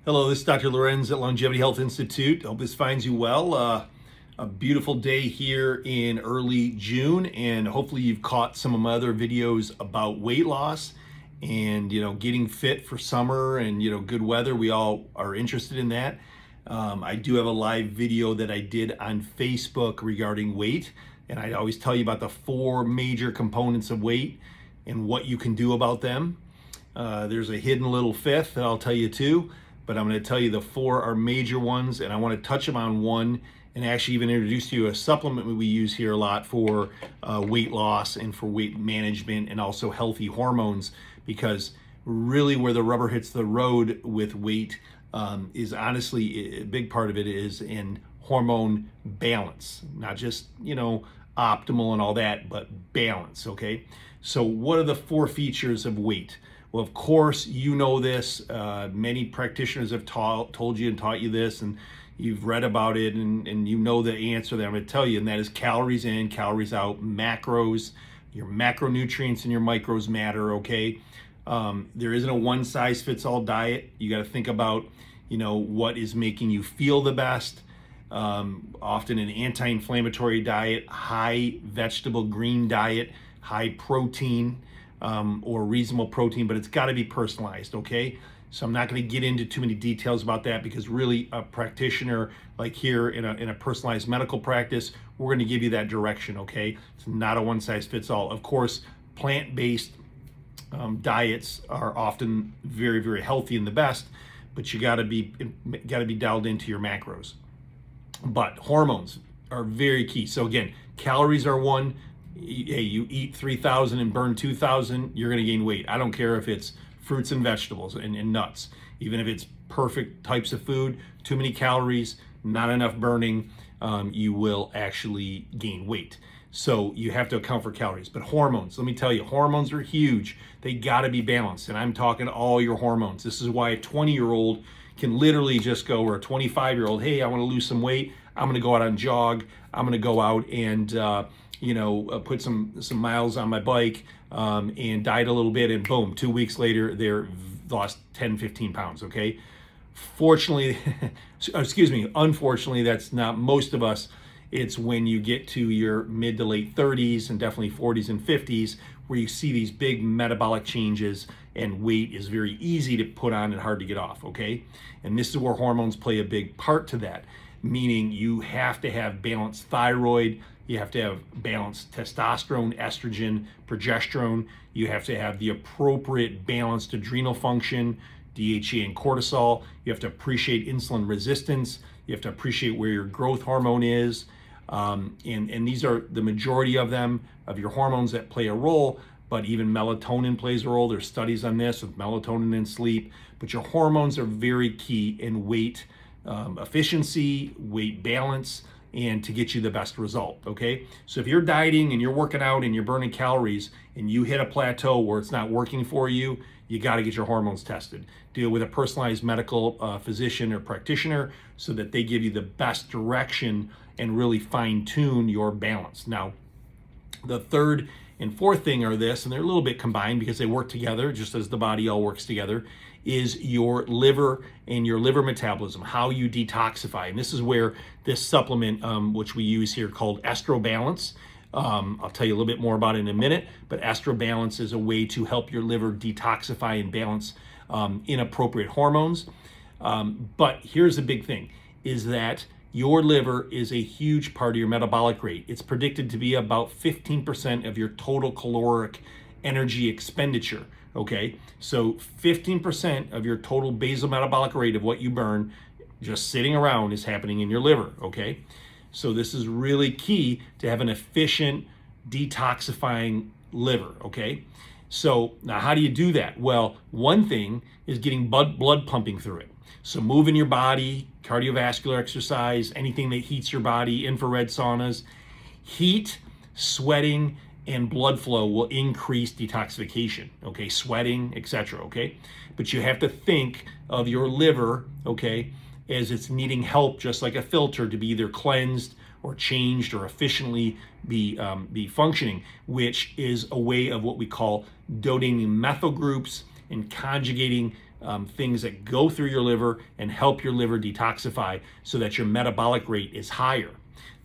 Hello, this is Dr. Lewerenz at Longevity Health Institute. Hope this finds you well. A beautiful day here in early June, and hopefully you've caught some of my other videos about weight loss and getting fit for summer and good weather. We all are interested in that. I do have a live video that I did on Facebook regarding weight, and I always tell you about the 4 major components of weight and what you can do about them. There's a hidden little 5th that I'll tell you too. But I'm going to tell you the 4 are major ones, and I want to touch them on one and actually even introduce to you a supplement we use here a lot for weight loss and for weight management and also healthy hormones, because really where the rubber hits the road with weight is honestly a big part of it is in hormone balance, not just optimal and all that, but balance. Okay, so what are the 4 features of weight? Well, of course, you know this. Many practitioners have told you and taught you this, and you've read about it, and you know the answer that I'm going to tell you, and that is calories in, calories out, macros. Your macronutrients and your micros matter, okay? There isn't a one-size-fits-all diet. You got to think about, what is making you feel the best. Often an anti-inflammatory diet, high vegetable green diet, high protein, or reasonable protein, but it's got to be personalized, okay? So I'm not going to get into too many details about that, because really a practitioner like here in a personalized medical practice, we're going to give you that direction, okay? It's not a one size fits all. Of course, plant-based diets are often very, very healthy and the best, but you got to be dialed into your macros. But hormones are very key. So again, calories are one. Hey, you eat 3,000 and burn 2,000, you're going to gain weight. I don't care if it's fruits and vegetables and nuts. Even if it's perfect types of food, too many calories, not enough burning, you will actually gain weight. So you have to account for calories. But hormones, let me tell you, hormones are huge. They got to be balanced. And I'm talking all your hormones. This is why a 20-year-old can literally just go, or a 25-year-old, hey, I want to lose some weight. I'm going to go out on jog. I'm going to go out and put some miles on my bike and diet a little bit, and boom, 2 weeks later, they're lost 10, 15 pounds, okay? Fortunately, unfortunately, that's not most of us. It's when you get to your mid to late 30s and definitely 40s and 50s where you see these big metabolic changes, and weight is very easy to put on and hard to get off, okay? And this is where hormones play a big part to that, meaning you have to have balanced thyroid, you have to have balanced testosterone, estrogen, progesterone. You have to have the appropriate balanced adrenal function, DHEA and cortisol. You have to appreciate insulin resistance. You have to appreciate where your growth hormone is. And these are the majority of them, of your hormones that play a role, but even melatonin plays a role. There's studies on this with melatonin and sleep. But your hormones are very key in weight efficiency, weight balance, and to get you the best result, okay? So if you're dieting and you're working out and you're burning calories and you hit a plateau where it's not working for you, you got to get your hormones tested. Deal with a personalized medical physician or practitioner so that they give you the best direction and really fine tune your balance. Now, the 3rd and 4th thing are this, and they're a little bit combined because they work together, just as the body all works together, is your liver and your liver metabolism, how you detoxify. And this is where this supplement, which we use here called Estro Balance, I'll tell you a little bit more about it in a minute, but Estro Balance is a way to help your liver detoxify and balance inappropriate hormones. But here's the big thing, is that your liver is a huge part of your metabolic rate. It's predicted to be about 15% of your total caloric energy expenditure, okay? So 15% of your total basal metabolic rate of what you burn just sitting around is happening in your liver, okay? So this is really key to have an efficient detoxifying liver, okay? So now how do you do that? Well, one thing is getting blood pumping through it. So moving your body, cardiovascular exercise, anything that heats your body, infrared saunas. Heat, sweating, and blood flow will increase detoxification, okay? Sweating, etc., okay? But you have to think of your liver, okay, as it's needing help, just like a filter, to be either cleansed or changed or efficiently be functioning, which is a way of what we call donating methyl groups and conjugating things that go through your liver and help your liver detoxify so that your metabolic rate is higher.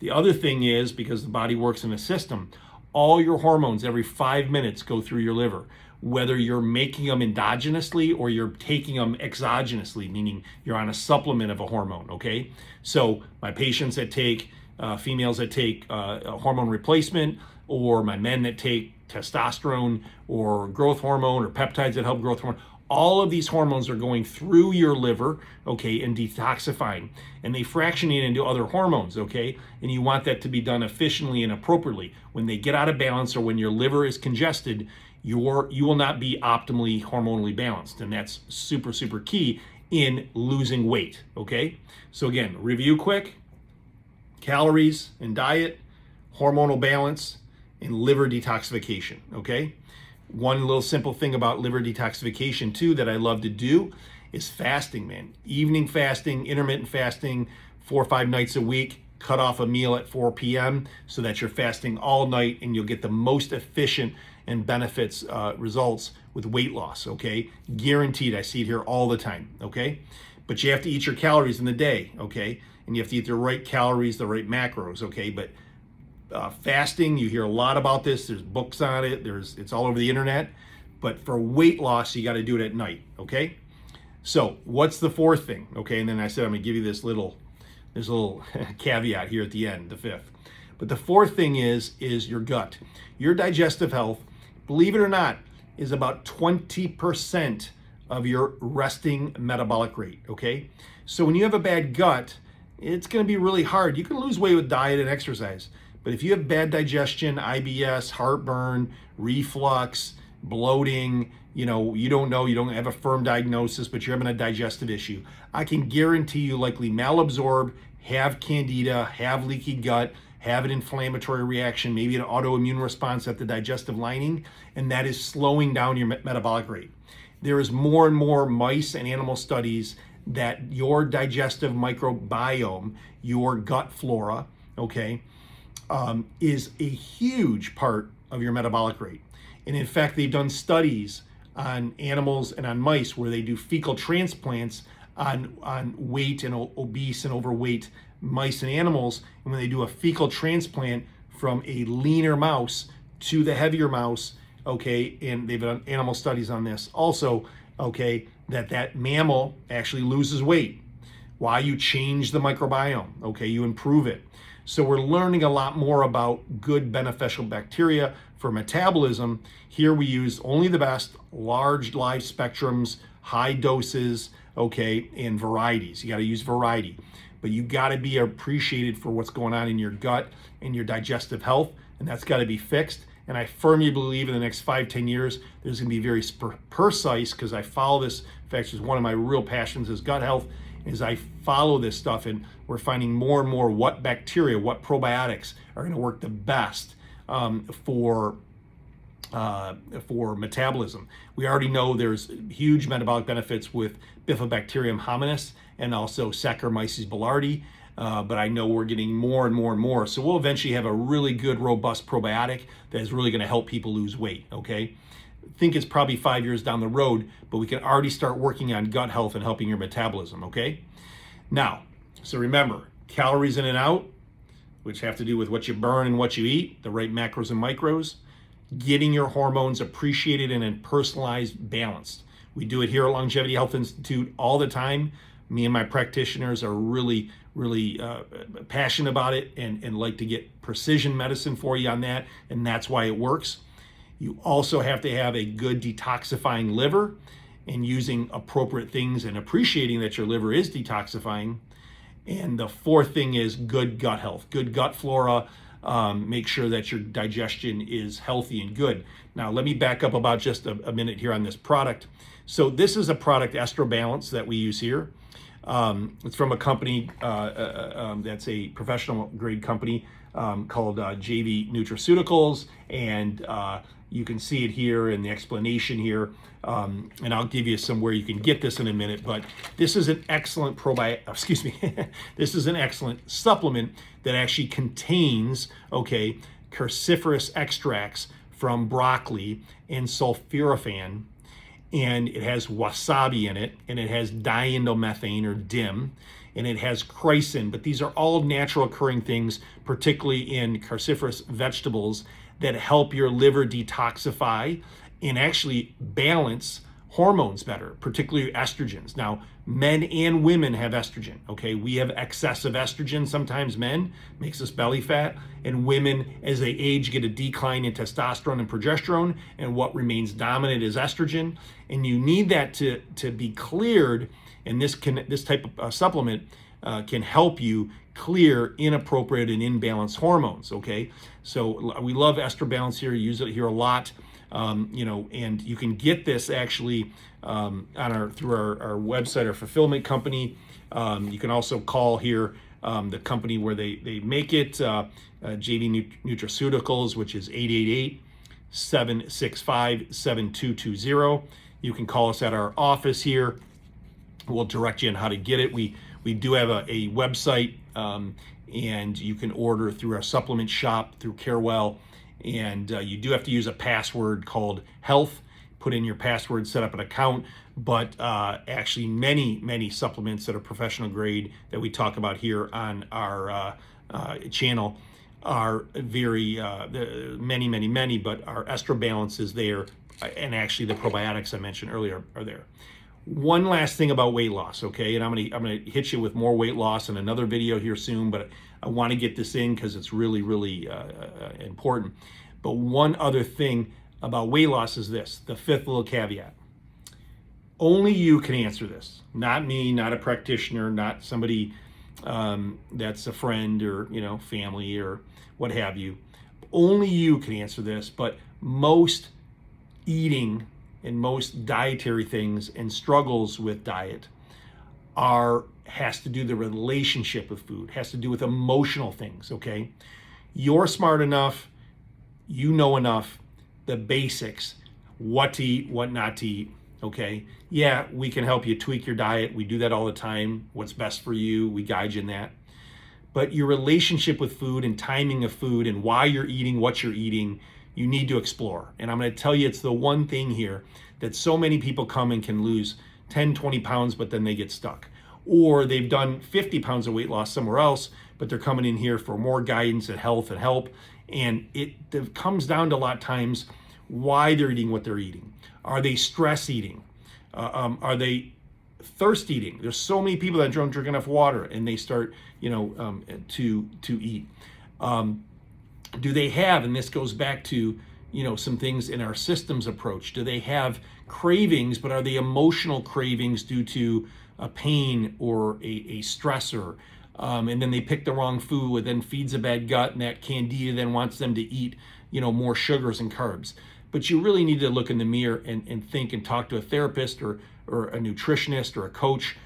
The other thing is, because the body works in a system, all your hormones every 5 minutes go through your liver, whether you're making them endogenously or you're taking them exogenously, meaning you're on a supplement of a hormone, okay? So my patients that take, females that take a hormone replacement, or my men that take testosterone or growth hormone or peptides that help growth hormone, all of these hormones are going through your liver, okay, and detoxifying. And they fractionate into other hormones, okay? And you want that to be done efficiently and appropriately. When they get out of balance or when your liver is congested, you will not be optimally hormonally balanced. And that's super, super key in losing weight, okay? So again, review quick: calories and diet, hormonal balance, and liver detoxification, okay? One little simple thing about liver detoxification too that I love to do is fasting, man. Evening fasting, intermittent fasting, 4 or 5 nights a week. Cut off a meal at 4 p.m. so that you're fasting all night and you'll get the most efficient and benefits results with weight loss, okay? Guaranteed. I see it here all the time, okay? But you have to eat your calories in the day, okay? And you have to eat the right calories, the right macros, okay? But fasting, you hear a lot about this. There's books on it. It's all over the internet. But for weight loss, you got to do it at night, okay? So what's the fourth thing, okay? And then I said I'm gonna give you this little caveat here at the end, the fifth. But the fourth thing is your gut. Your digestive health, believe it or not, is about 20% of your resting metabolic rate, okay? So when you have a bad gut, it's gonna be really hard. You can lose weight with diet and exercise, but if you have bad digestion, IBS, heartburn, reflux, bloating, you don't have a firm diagnosis, but you're having a digestive issue, I can guarantee you likely malabsorb, have candida, have leaky gut, have an inflammatory reaction, maybe an autoimmune response at the digestive lining, and that is slowing down your metabolic rate. There is more and more mice and animal studies that your digestive microbiome, your gut flora, okay, is a huge part of your metabolic rate. And in fact, they've done studies on animals and on mice where they do fecal transplants on weight and obese and overweight mice and animals. And when they do a fecal transplant from a leaner mouse to the heavier mouse, okay, and they've done animal studies on this also, okay, that mammal actually loses weight. Why? You change the microbiome, okay, you improve it. So we're learning a lot more about good beneficial bacteria for metabolism. Here we use only the best, large live spectrums, high doses, okay, and varieties. You got to use variety, but you got to be appreciated for what's going on in your gut and your digestive health, and that's got to be fixed. And I firmly believe in the next 5-10 years, there's going to be very precise, because I follow this. In fact, it's one of my real passions is gut health, is I follow this stuff, and we're finding more and more what bacteria, what probiotics are going to work the best for metabolism. We already know there's huge metabolic benefits with Bifidobacterium hominis and also Saccharomyces boulardii, but I know we're getting more and more and more. So we'll eventually have a really good, robust probiotic that is really going to help people lose weight, okay? I think it's probably 5 years down the road, but we can already start working on gut health and helping your metabolism, okay? Now, so remember, calories in and out, which have to do with what you burn and what you eat, the right macros and micros, getting your hormones appreciated and in personalized, balanced. We do it here at Longevity Health Institute all the time. Me and my practitioners are really passionate about it and like to get precision medicine for you on that, and that's why it works. You also have to have a good detoxifying liver and using appropriate things and appreciating that your liver is detoxifying. And the fourth thing is good gut health, good gut flora. Make sure that your digestion is healthy and good. Now, let me back up about just a minute here on this product. So this is a product, Estro Balance, that we use here. It's from a company that's a professional grade company called JV Nutraceuticals, and you can see it here in the explanation here, and I'll give you somewhere you can get this in a minute. But this is an excellent this is an excellent supplement that actually contains, okay, cruciferous extracts from broccoli and sulforaphane, and it has wasabi in it, and it has diindomethane or DIM, and it has chrysin. But these are all natural occurring things, particularly in cruciferous vegetables, that help your liver detoxify and actually balance hormones better, particularly estrogens. Now, men and women have estrogen, okay? We have excessive estrogen, sometimes men, makes us belly fat, and women, as they age, get a decline in testosterone and progesterone, and what remains dominant is estrogen, and you need that to be cleared, and this type of supplement can help you clear inappropriate and imbalanced hormones, okay? So we love Ester Balance here, use it here a lot. And you can get this actually through our website, our fulfillment company. You can also call here the company where they make it, JV Nutraceuticals, which is 888-765-7220. You can call us at our office here. We'll direct you on how to get it. We do have a website, and you can order through our supplement shop through Carewell. And you do have to use a password called health. Put in your password, set up an account. But actually many supplements that are professional grade that we talk about here on our channel are very, many, but our Ester Balance is there. And actually the probiotics I mentioned earlier are there. One last thing about weight loss, okay? And I'm gonna hit you with more weight loss in another video here soon, but I want to get this in because it's really important. But one other thing about weight loss is this, the fifth little caveat. Only you can answer this, not me, not a practitioner, not somebody that's a friend or family or what have you. Only you can answer this, but most eating and most dietary things and struggles with diet has to do the relationship with food, has to do with emotional things, okay? You're smart enough, you know enough, the basics, what to eat, what not to eat, okay? Yeah, we can help you tweak your diet. We do that all the time. What's best for you, we guide you in that. But your relationship with food and timing of food and why you're eating, what you're eating, you need to explore. And I'm gonna tell you, it's the one thing here that so many people come and can lose 10, 20 pounds, but then they get stuck. Or they've done 50 pounds of weight loss somewhere else, but they're coming in here for more guidance and health and help. And it comes down to a lot of times why they're eating what they're eating. Are they stress eating? Are they thirst eating? There's so many people that don't drink enough water and they start, to eat. Do they have, and this goes back to, some things in our systems approach. Do they have cravings, but are they emotional cravings due to a pain or a stressor? And then they pick the wrong food, which then feeds a bad gut, and that candida then wants them to eat, more sugars and carbs. But you really need to look in the mirror and think and talk to a therapist or a nutritionist or a coach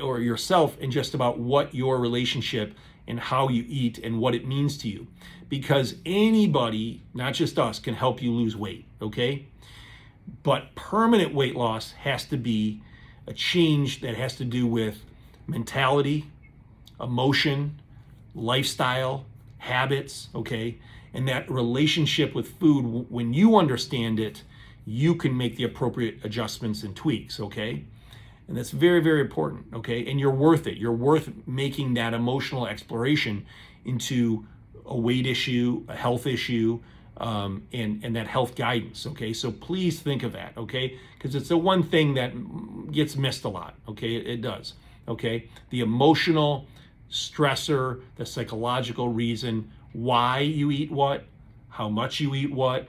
or yourself, and just about what your relationship and how you eat and what it means to you. Because anybody, not just us, can help you lose weight, okay? But permanent weight loss has to be a change that has to do with mentality, emotion, lifestyle, habits, okay? And that relationship with food, when you understand it, you can make the appropriate adjustments and tweaks, okay? And that's very, very important, okay? And you're worth it. You're worth making that emotional exploration into a weight issue, a health issue, and that health guidance, okay? So please think of that, okay? Because it's the one thing that gets missed a lot, okay? It does, okay? The emotional stressor, the psychological reason why you eat what, how much you eat what,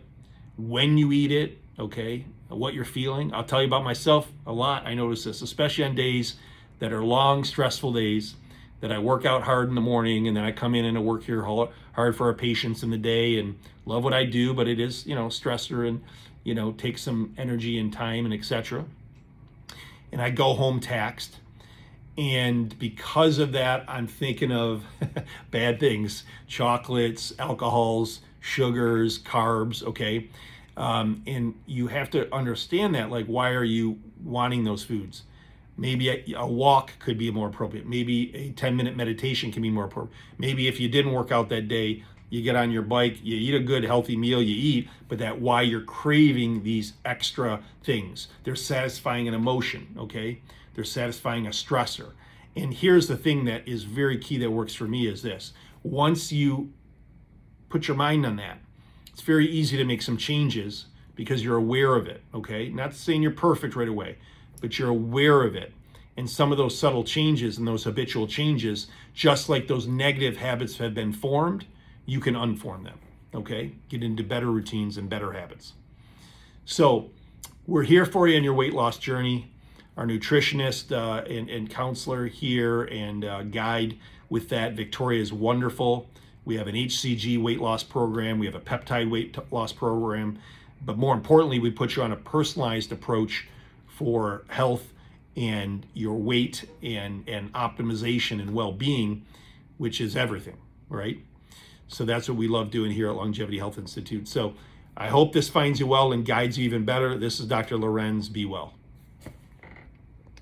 when you eat it, okay? What you're feeling. I'll tell you about myself a lot. I notice this, especially on days that are long, stressful days, that I work out hard in the morning, and then I come in and I work here hard for our patients in the day and love what I do, but it is, stressor and, takes some energy and time and etc. And I go home taxed. And because of that, I'm thinking of bad things, chocolates, alcohols, sugars, carbs, okay? And you have to understand that, like, why are you wanting those foods? Maybe a walk could be more appropriate. Maybe a 10-minute meditation can be more appropriate. Maybe if you didn't work out that day, you get on your bike, you eat a good healthy meal, you eat, but that why you're craving these extra things. They're satisfying an emotion, okay? They're satisfying a stressor. And here's the thing that is very key that works for me is this. Once you put your mind on that, it's very easy to make some changes because you're aware of it, okay? Not saying you're perfect right away, but you're aware of it. And some of those subtle changes and those habitual changes, just like those negative habits have been formed, you can unform them, okay? Get into better routines and better habits. So we're here for you on your weight loss journey. Our nutritionist and counselor here and guide with that, Victoria, is wonderful. We have an HCG weight loss program. We have a peptide weight loss program. But more importantly, we put you on a personalized approach for health and your weight and optimization and well-being, which is everything, right? So that's what we love doing here at Longevity Health Institute. So I hope this finds you well and guides you even better. This is Dr. Lewerenz. Be well.